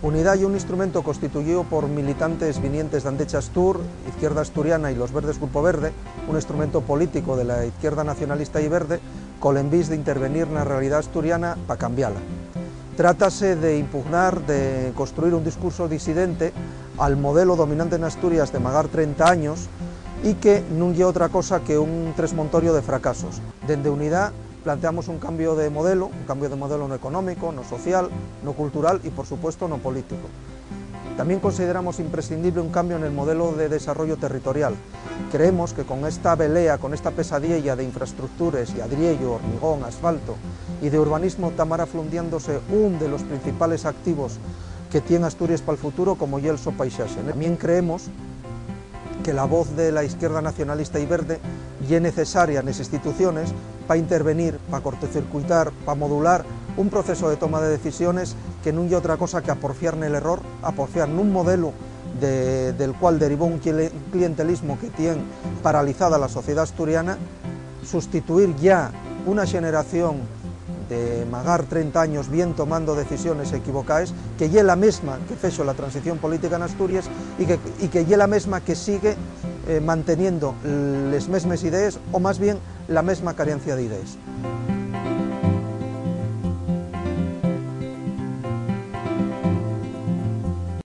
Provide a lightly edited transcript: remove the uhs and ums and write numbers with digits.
Unidad y un instrumento constituido por militantes vinientes de Andecha Astur, Izquierda Asturiana y los Verdes Grupo Verde, un instrumento político de la izquierda nacionalista y verde, con el envís de intervenir en la realidad asturiana para cambiarla. Trátase de impugnar, de construir un discurso disidente al modelo dominante en Asturias de magar 30 años y que no es otra cosa que un tresmontorio de fracasos. Dende Unidad planteamos un cambio de modelo no económico, no social, no cultural y por supuesto no político. También consideramos imprescindible un cambio en el modelo de desarrollo territorial. Creemos que con esta velea, con esta pesadilla de infraestructuras y adriello, hormigón, asfalto y de urbanismo tamara flundiándose un de los principales activos que tiene Asturias para el futuro como y el so paisaje. También creemos que la voz de la izquierda nacionalista y verde y es necesaria en las instituciones para intervenir, para cortocircuitar, para modular un proceso de toma de decisiones que no es otra cosa que aporfiar en el error, aporfiar en un modelo del cual derivó un clientelismo que tiene paralizada la sociedad asturiana, sustituir ya una generación de magar 30 años bien tomando decisiones equivocadas, que es la misma que fechó la transición política en Asturias y que es la misma que sigue manteniendo las mismas ideas o más bien la misma carencia de ideas.